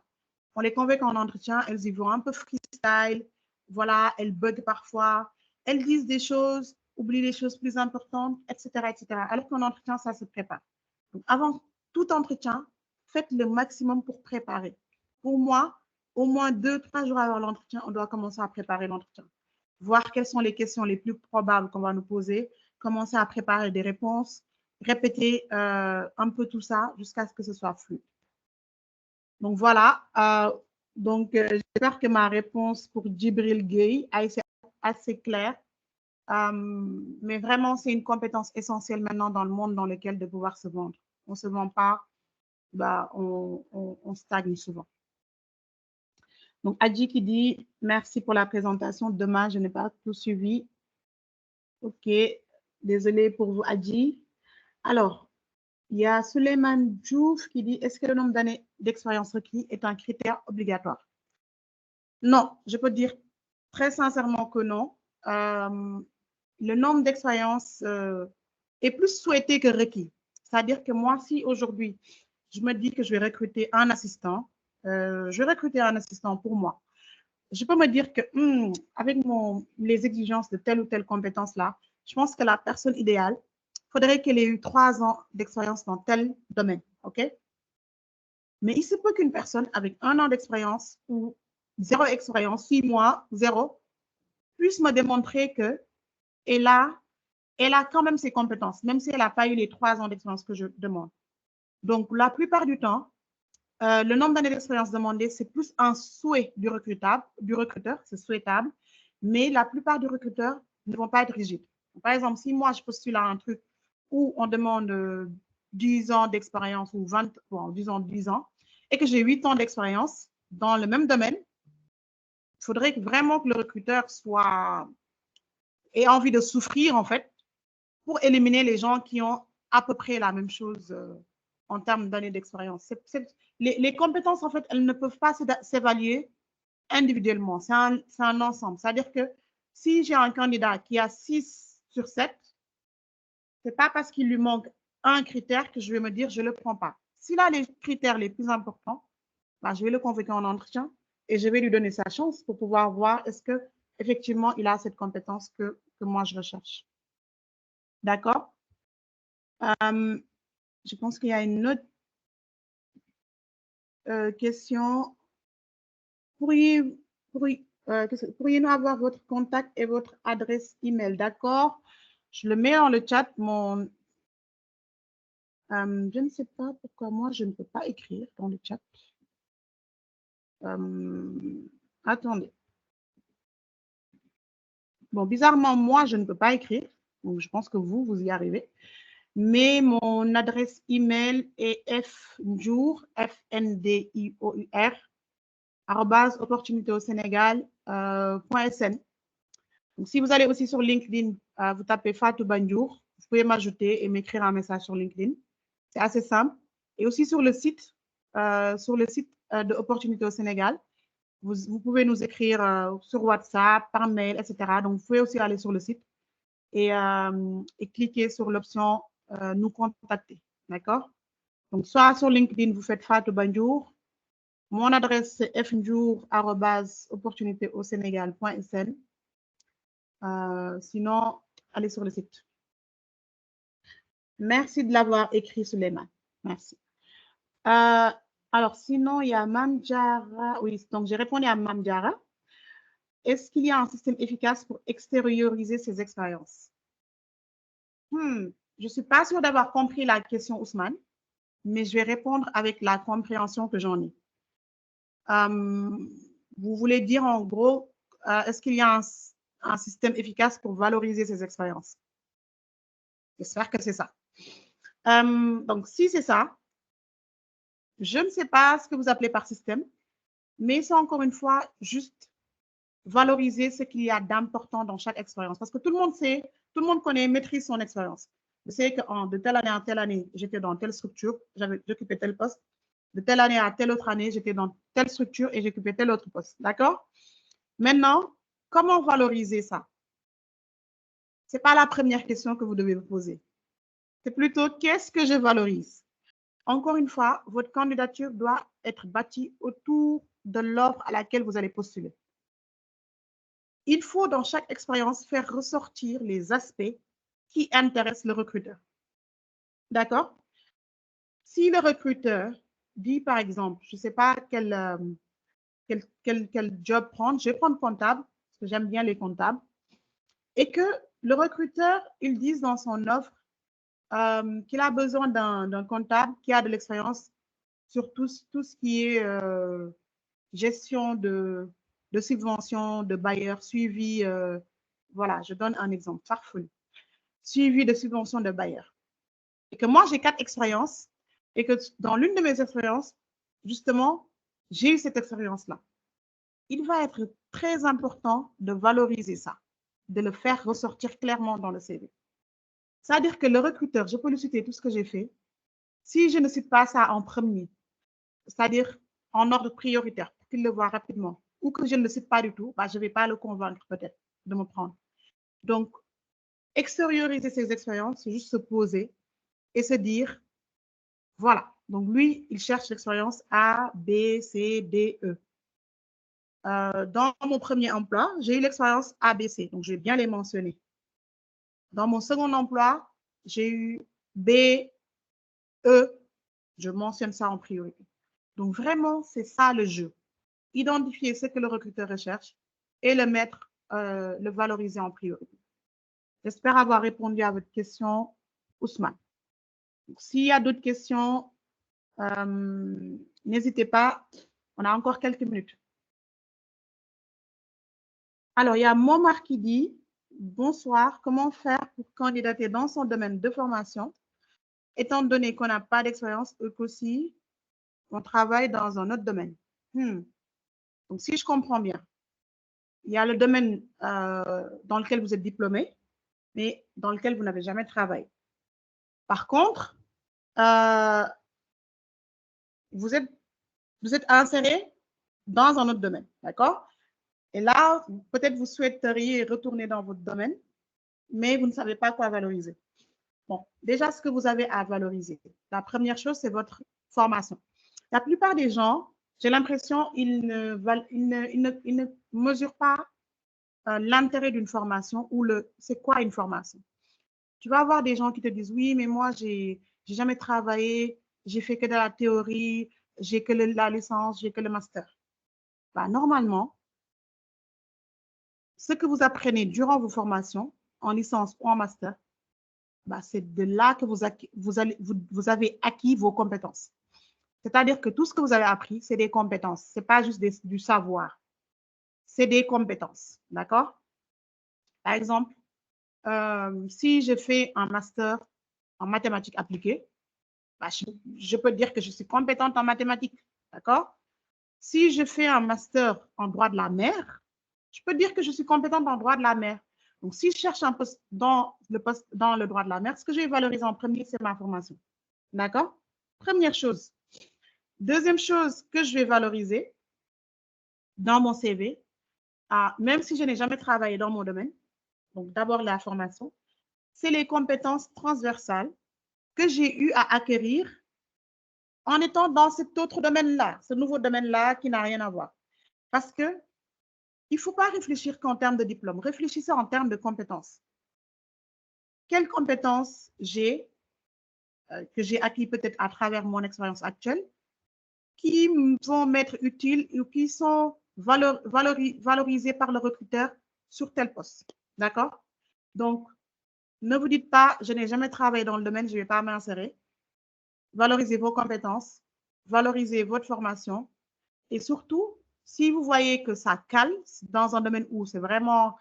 On les convoque en entretien, elles y vont un peu freestyle, voilà, elles bug parfois, elles disent des choses, oublient les choses plus importantes, etc., etc. Alors qu'en entretien, ça se prépare. Donc, avant tout entretien, faites le maximum pour préparer. Pour moi, au moins 2-3 jours avant l'entretien, on doit commencer à préparer l'entretien. Voir quelles sont les questions les plus probables qu'on va nous poser, commencer à préparer des réponses, répéter un peu tout ça jusqu'à ce que ce soit fluide. Donc voilà, j'espère que ma réponse pour Djibril Gueye a été assez claire. Mais vraiment, c'est une compétence essentielle maintenant dans le monde dans lequel de pouvoir se vendre. On ne se vend pas, bah, on stagne souvent. Donc, Adji qui dit « Merci pour la présentation. Demain, je n'ai pas tout suivi. » Ok, désolé pour vous, Adji. Alors, il y a Suleiman Djouf qui dit « Est-ce que le nombre d'années d'expérience requis est un critère obligatoire ?» Non, je peux dire très sincèrement que non. Le nombre d'expériences est plus souhaité que requis. C'est-à-dire que moi, si aujourd'hui, je me dis que je vais recruter un assistant, je vais recruter un assistant pour moi. Je peux me dire que avec les exigences de telle ou telle compétence-là, je pense que la personne idéale, il faudrait qu'elle ait eu 3 ans d'expérience dans tel domaine. OK? Mais il se peut qu'une personne avec 1 an d'expérience ou 0 expérience, 6 mois, 0, puisse me démontrer qu'elle a quand même ses compétences, même si elle n'a pas eu les 3 ans d'expérience que je demande. Donc, la plupart du temps, le nombre d'années d'expérience demandé, c'est plus un souhait du recruteur, c'est souhaitable, mais la plupart des recruteurs ne vont pas être rigides. Par exemple, si moi, je postule à un truc où on demande 10 ans d'expérience ou 20, bon, disons 10 ans, et que j'ai 8 ans d'expérience dans le même domaine, il faudrait vraiment que le recruteur ait envie de souffrir, en fait, pour éliminer les gens qui ont à peu près la même chose en termes d'années d'expérience. Les compétences, en fait, elles ne peuvent pas s'évaluer individuellement. C'est un ensemble. C'est-à-dire que si j'ai un candidat qui a 6 sur 7, ce n'est pas parce qu'il lui manque un critère que je vais me dire je ne le prends pas. S'il a les critères les plus importants, bah, je vais le convoquer en entretien et je vais lui donner sa chance pour pouvoir voir est-ce qu'effectivement il a cette compétence que moi je recherche. D'accord? Je pense qu'il y a une autre question. Pourriez-nous avoir votre contact et votre adresse email? D'accord? Je le mets dans le chat. Je ne sais pas pourquoi moi, je ne peux pas écrire dans le chat. Attendez. Bon, bizarrement, moi, je ne peux pas écrire. Donc, je pense que vous y arrivez. Mais mon adresse email est fndour, FNDIOUR, @opportunitéausénégal.sn. Donc, si vous allez aussi sur LinkedIn, vous tapez Fatou Bandour, vous pouvez m'ajouter et m'écrire un message sur LinkedIn. C'est assez simple. Et aussi sur le site de Opportunité au Sénégal, vous pouvez nous écrire sur WhatsApp, par mail, etc. Donc, vous pouvez aussi aller sur le site et cliquer sur l'option nous contacter. D'accord? Donc, soit sur LinkedIn, vous faites Fatou Bandour. Mon adresse, c'est fndour@opportunitéausénégal.sn. Sinon, allez sur le site. Merci de l'avoir écrit, Suleiman. Merci. Alors, sinon, il y a Mamdiara. Oui, donc j'ai répondu à Mamdiara. est-ce qu'il y a un système efficace pour extérioriser ces expériences? Je ne suis pas sûre d'avoir compris la question, Ousmane, mais je vais répondre avec la compréhension que j'en ai. Vous voulez dire en gros, est-ce qu'il y a un système efficace pour valoriser ces expériences? J'espère que c'est ça. Donc, si c'est ça, je ne sais pas ce que vous appelez par système, mais c'est encore une fois juste valoriser ce qu'il y a d'important dans chaque expérience. Parce que tout le monde sait, tout le monde connaît, maîtrise son expérience. Je sais que de telle année à telle année, j'étais dans telle structure, j'occupais tel poste. De telle année à telle autre année, j'étais dans telle structure et j'occupais tel autre poste. D'accord? Maintenant, comment valoriser ça? Ce n'est pas la première question que vous devez vous poser. C'est plutôt qu'est-ce que je valorise? Encore une fois, votre candidature doit être bâtie autour de l'offre à laquelle vous allez postuler. Il faut dans chaque expérience faire ressortir les aspects qui intéressent le recruteur. D'accord? Si le recruteur dit, par exemple, je ne sais pas quel job prendre, je vais prendre comptable, parce que j'aime bien les comptables, et que le recruteur, il dise dans son offre qu'il a besoin d'un comptable qui a de l'expérience sur tout ce qui est gestion de subventions, de bailleurs, suivi, voilà, je donne un exemple, Farfouille, suivi de subventions de bailleurs. Et que moi, j'ai 4 expériences et que dans l'une de mes expériences, justement, j'ai eu cette expérience-là. Il va être très important de valoriser ça, de le faire ressortir clairement dans le CV. C'est-à-dire que le recruteur, je peux lui citer tout ce que j'ai fait. Si je ne cite pas ça en premier, c'est-à-dire en ordre prioritaire, pour qu'il le voit rapidement, ou que je ne le cite pas du tout, bah, je ne vais pas le convaincre peut-être de me prendre. Donc, extérioriser ses expériences, c'est juste se poser et se dire, voilà, donc lui, il cherche l'expérience A, B, C, D, E. Dans mon premier emploi, j'ai eu l'expérience A, B, C, donc je vais bien les mentionner. Dans mon second emploi, j'ai eu B, E, je mentionne ça en priorité. Donc vraiment, c'est ça le jeu. Identifier ce que le recruteur recherche et le mettre, le valoriser en priorité. J'espère avoir répondu à votre question, Ousmane. S'il y a d'autres questions, n'hésitez pas, on a encore quelques minutes. Alors, il y a Momar qui dit, bonsoir, comment faire pour candidater dans son domaine de formation, étant donné qu'on n'a pas d'expérience et qu'aussi on travaille dans un autre domaine. Donc, si je comprends bien, il y a le domaine dans lequel vous êtes diplômé, mais dans lequel vous n'avez jamais travaillé. Par contre, vous êtes inséré dans un autre domaine, d'accord? Et là, peut-être vous souhaiteriez retourner dans votre domaine, mais vous ne savez pas quoi valoriser. Bon, déjà, ce que vous avez à valoriser, la première chose, c'est votre formation. La plupart des gens, j'ai l'impression, ils ne mesurent pas l'intérêt d'une formation ou c'est quoi une formation. Tu vas avoir des gens qui te disent, oui, mais moi, j'ai jamais travaillé, j'ai fait que de la théorie, j'ai que la licence, j'ai que le master. Bah, normalement, ce que vous apprenez durant vos formations, en licence ou en master, bah, c'est de là que vous avez acquis vos compétences. C'est-à-dire que tout ce que vous avez appris, c'est des compétences. Ce n'est pas juste du savoir. C'est des compétences. D'accord? Par exemple, si je fais un master en mathématiques appliquées, bah, je peux dire que je suis compétente en mathématiques. D'accord? Si je fais un master en droit de la mer, je peux dire que je suis compétente en droit de la mer. Donc, si je cherche un poste dans le droit de la mer, ce que je vais valoriser en premier, c'est ma formation. D'accord? Première chose. Deuxième chose que je vais valoriser dans mon CV, même si je n'ai jamais travaillé dans mon domaine, donc d'abord la formation, c'est les compétences transversales que j'ai eu à acquérir en étant dans cet autre domaine-là, ce nouveau domaine-là qui n'a rien à voir. Parce que il ne faut pas réfléchir qu'en termes de diplôme, réfléchissez en termes de compétences. Quelles compétences j'ai, que j'ai acquis peut-être à travers mon expérience actuelle, qui vont m'être utiles ou qui sont valorisé par le recruteur sur tel poste. D'accord? Donc, ne vous dites pas, je n'ai jamais travaillé dans le domaine, je ne vais pas m'insérer. Valorisez vos compétences, valorisez votre formation et surtout, si vous voyez que ça cale dans un domaine où c'est vraiment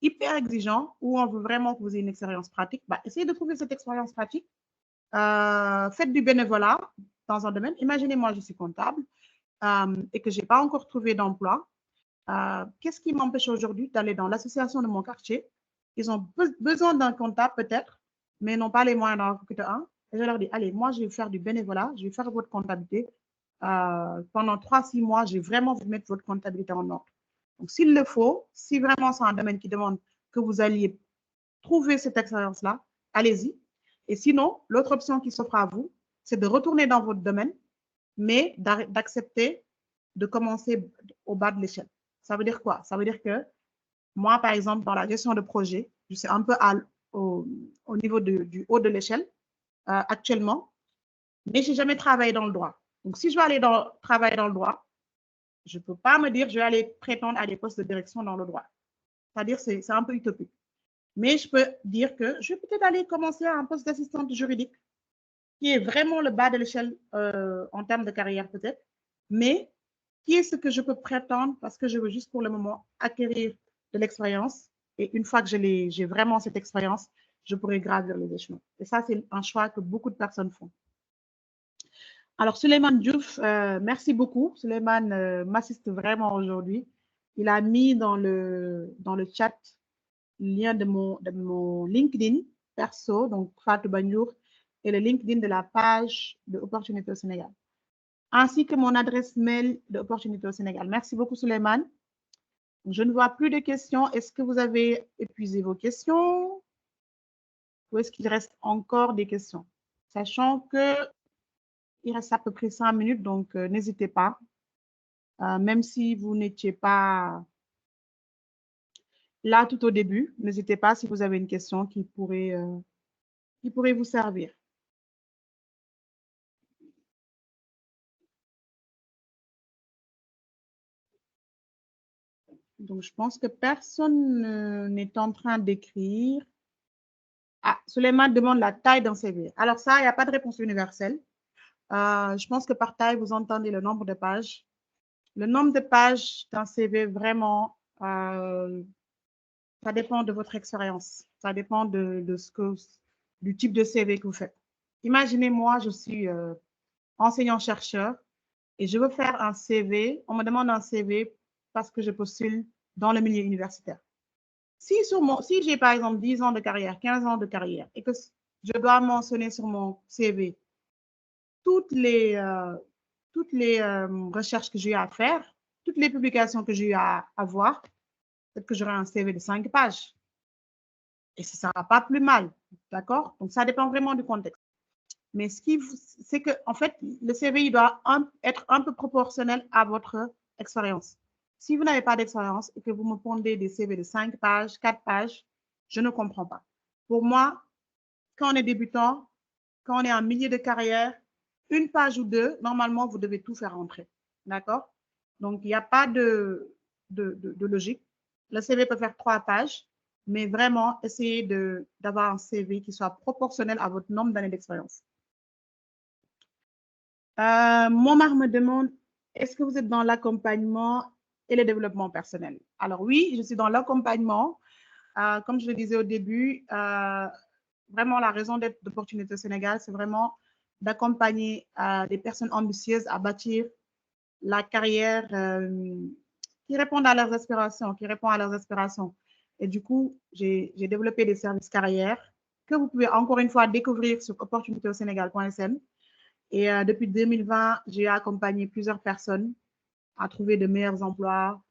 hyper exigeant, où on veut vraiment que vous ayez une expérience pratique, bah, essayez de trouver cette expérience pratique. Faites du bénévolat dans un domaine. Imaginez, moi, je suis comptable et que je n'ai pas encore trouvé d'emploi. Qu'est-ce qui m'empêche aujourd'hui d'aller dans l'association de mon quartier? Ils ont besoin d'un comptable peut-être, mais n'ont pas les moyens d'en recruter un. Et je leur dis, allez, moi, je vais faire du bénévolat, je vais faire votre comptabilité. Pendant 3-6 mois, je vais vraiment vous mettre votre comptabilité en ordre. Donc, s'il le faut, si vraiment c'est un domaine qui demande que vous alliez trouver cette expérience-là, allez-y. Et sinon, l'autre option qui s'offre à vous, c'est de retourner dans votre domaine, mais d'accepter de commencer au bas de l'échelle. Ça veut dire quoi? Ça veut dire que moi, par exemple, dans la gestion de projet, je suis un peu au niveau du haut de l'échelle actuellement, mais je n'ai jamais travaillé dans le droit. Donc, si je veux aller travailler dans le droit, je ne peux pas me dire je vais aller prétendre à des postes de direction dans le droit. C'est-à-dire que c'est un peu utopique. Mais je peux dire que je vais peut-être aller commencer à un poste d'assistante juridique, qui est vraiment le bas de l'échelle en termes de carrière peut-être, mais qui est ce que je peux prétendre parce que je veux juste pour le moment acquérir de l'expérience. Et une fois que j'ai vraiment cette expérience, je pourrai gravir les échelons. Et ça, c'est un choix que beaucoup de personnes font. Alors, Souleymane Diouf, merci beaucoup. Souleymane m'assiste vraiment aujourd'hui. Il a mis dans le chat le lien de mon LinkedIn perso, donc Fatou Bandour, et le LinkedIn de la page de Opportunité au Sénégal, ainsi que mon adresse mail de Opportunité au Sénégal. Merci beaucoup, Souleymane. Je ne vois plus de questions. Est-ce que vous avez épuisé vos questions ou est-ce qu'il reste encore des questions? Sachant qu'il reste à peu près 5 minutes, donc n'hésitez pas. Même si vous n'étiez pas là tout au début, n'hésitez pas si vous avez une question qui pourrait vous servir. Donc, je pense que personne n'est en train d'écrire. Ah, Souleymane demande la taille d'un CV. Alors ça, il n'y a pas de réponse universelle. Je pense que par taille, vous entendez le nombre de pages. Le nombre de pages d'un CV, vraiment, ça dépend de votre expérience. Ça dépend du type de CV que vous faites. Imaginez, moi, je suis enseignant-chercheur et je veux faire un CV. On me demande un CV parce que je postule dans le milieu universitaire. Si j'ai par exemple 10 ans de carrière, 15 ans de carrière et que je dois mentionner sur mon CV toutes les recherches que j'ai eu à faire, toutes les publications que j'ai eu à voir, peut-être que j'aurai un CV de 5 pages. Et ce ne sera pas plus mal, d'accord? Donc, ça dépend vraiment du contexte. Mais c'est que, en fait, le CV, il doit être un peu proportionnel à votre expérience. Si vous n'avez pas d'expérience et que vous me pondez des CV de 5 pages, 4 pages, je ne comprends pas. Pour moi, quand on est débutant, quand on est en milieu de carrière, une page ou deux, normalement, vous devez tout faire rentrer. D'accord? Donc, il n'y a pas de logique. Le CV peut faire 3 pages, mais vraiment, essayez d'avoir un CV qui soit proportionnel à votre nombre d'années d'expérience. Momar me demande, est-ce que vous êtes dans l'accompagnement et le développement personnel? Alors oui, je suis dans l'accompagnement. Comme je le disais au début, vraiment la raison d'être d'Opportunité Sénégal, c'est vraiment d'accompagner des personnes ambitieuses à bâtir la carrière qui répond à leurs aspirations, Et du coup, j'ai développé des services carrières que vous pouvez encore une fois découvrir sur opportunitéausénégal.sn. Et depuis 2020, j'ai accompagné plusieurs personnes à trouver de meilleurs emplois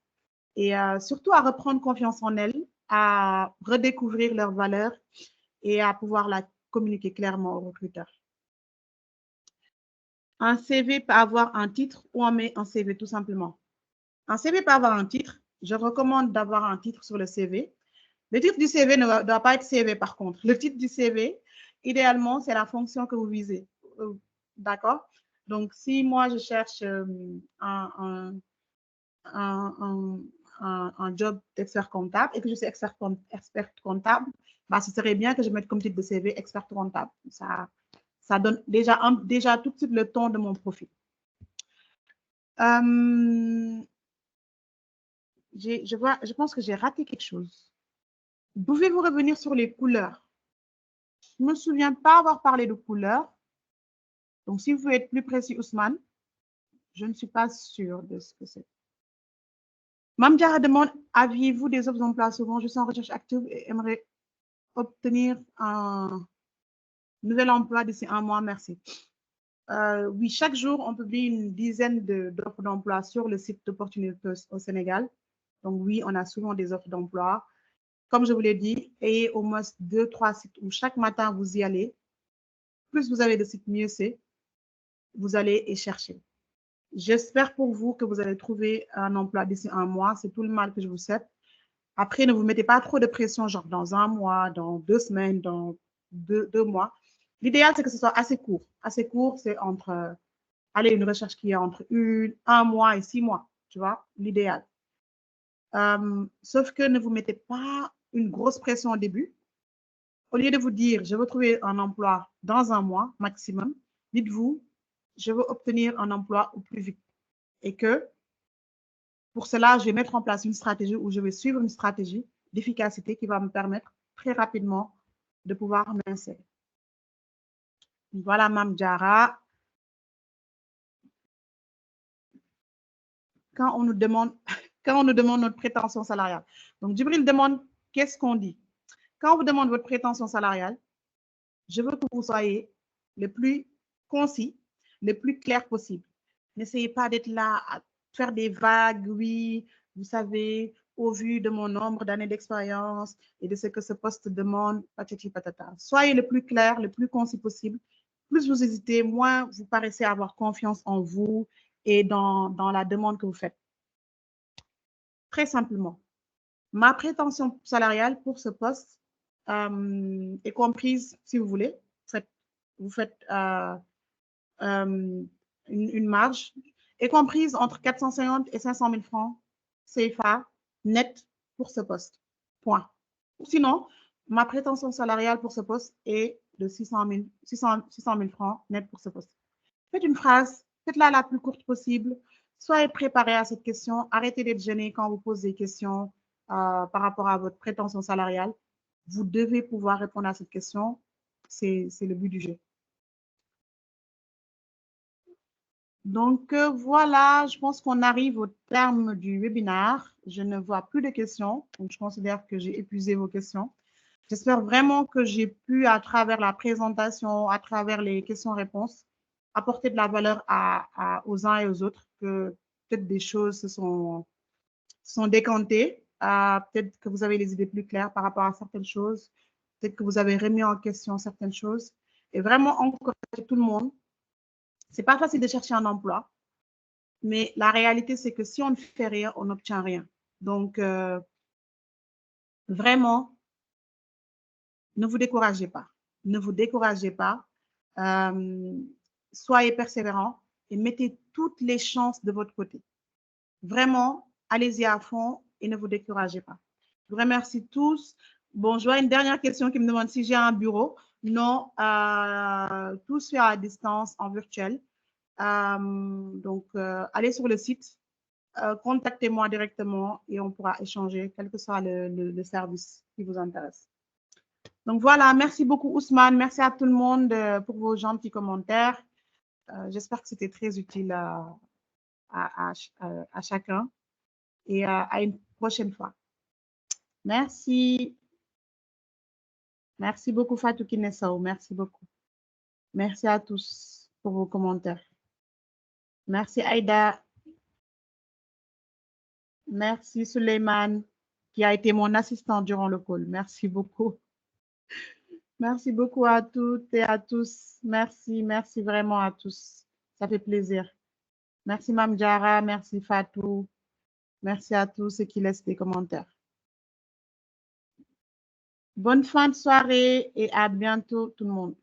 et surtout à reprendre confiance en elles, à redécouvrir leurs valeurs et à pouvoir la communiquer clairement aux recruteurs. Un CV peut avoir un titre ou on met un CV tout simplement. Un CV peut avoir un titre. Je recommande d'avoir un titre sur le CV. Le titre du CV ne doit pas être CV par contre. Le titre du CV, idéalement, c'est la fonction que vous visez. D'accord? Donc, si moi, je cherche un job d'expert comptable et que je suis expert comptable, bah, ce serait bien que je mette comme titre de CV expert comptable. Ça donne déjà tout de suite le ton de mon profil. Je pense que j'ai raté quelque chose. Pouvez-vous revenir sur les couleurs? Je ne me souviens pas avoir parlé de couleurs. Donc, si vous pouvez être plus précis, Ousmane, je ne suis pas sûre de ce que c'est. Mme Diarra demande, aviez-vous des offres d'emploi souvent? Je suis en recherche active et aimerais obtenir un nouvel emploi d'ici un mois. Merci. Oui, chaque jour, on publie une dizaine d'offres d'emploi sur le site d'Opportunités au Sénégal. Donc, oui, on a souvent des offres d'emploi. Comme je vous l'ai dit, ayez au moins 2-3 sites où chaque matin, vous y allez. Plus vous avez de sites, mieux c'est. Vous allez y chercher. J'espère pour vous que vous allez trouver un emploi d'ici un mois. C'est tout le mal que je vous souhaite. Après, ne vous mettez pas trop de pression, genre dans un mois, dans 2 semaines, dans deux mois. L'idéal, c'est que ce soit assez court. Assez court, c'est entre, allez, une recherche qui est entre un mois et 6 mois, tu vois, l'idéal. Sauf que ne vous mettez pas une grosse pression au début. Au lieu de vous dire, je veux trouver un emploi dans un mois maximum, dites-vous, je veux obtenir un emploi au plus vite. Et que pour cela, je vais mettre en place une stratégie où je vais suivre une stratégie d'efficacité qui va me permettre très rapidement de pouvoir m'insérer. Voilà, Mme Diarra. Quand on nous demande notre prétention salariale. Donc, Djibril demande, qu'est-ce qu'on dit? Quand on vous demande votre prétention salariale, je veux que vous soyez le plus concis, le plus clair possible. N'essayez pas d'être là à faire des vagues, oui, vous savez, au vu de mon nombre d'années d'expérience et de ce que ce poste demande, patati patata. Soyez le plus clair, le plus concis possible. Plus vous hésitez, moins vous paraissez avoir confiance en vous et dans la demande que vous faites. Très simplement, ma prétention salariale pour ce poste est comprise, si vous voulez, vous faites une marge, est comprise entre 450 et 500 000 francs CFA net pour ce poste. Point. Sinon, ma prétention salariale pour ce poste est de 600 000 francs net pour ce poste. Faites une phrase, faites-la la plus courte possible. Soyez préparé à cette question. Arrêtez d'être gêné quand vous posez des questions par rapport à votre prétention salariale. Vous devez pouvoir répondre à cette question. C'est le but du jeu. Donc, voilà, je pense qu'on arrive au terme du webinaire. Je ne vois plus de questions. Donc, je considère que j'ai épuisé vos questions. J'espère vraiment que j'ai pu, à travers la présentation, à travers les questions-réponses, apporter de la valeur aux uns et aux autres, que peut-être des choses se sont décantées, peut-être que vous avez les idées plus claires par rapport à certaines choses, peut-être que vous avez remis en question certaines choses. Et vraiment, encourager tout le monde. C'est pas facile de chercher un emploi, mais la réalité, c'est que si on ne fait rien, on n'obtient rien. Donc, vraiment, ne vous découragez pas. Ne vous découragez pas. Soyez persévérants et mettez toutes les chances de votre côté. Vraiment, allez-y à fond et ne vous découragez pas. Je vous remercie tous. Bon, je vois une dernière question qui me demande si j'ai un bureau. Non, tout se fait à distance, en virtuel. Donc, allez sur le site, contactez-moi directement et on pourra échanger, quel que soit le service qui vous intéresse. Donc voilà, merci beaucoup Ousmane, merci à tout le monde pour vos gentils commentaires. J'espère que c'était très utile à chacun et à une prochaine fois. Merci. Merci beaucoup Fatou Kinessao, merci beaucoup. Merci à tous pour vos commentaires. Merci Aïda. Merci Suleiman, qui a été mon assistant durant le call. Merci beaucoup. Merci beaucoup à toutes et à tous. Merci, merci vraiment à tous. Ça fait plaisir. Merci Mme Diarra, merci Fatou. Merci à tous ceux qui laissent des commentaires. Bonne fin de soirée et à bientôt tout le monde.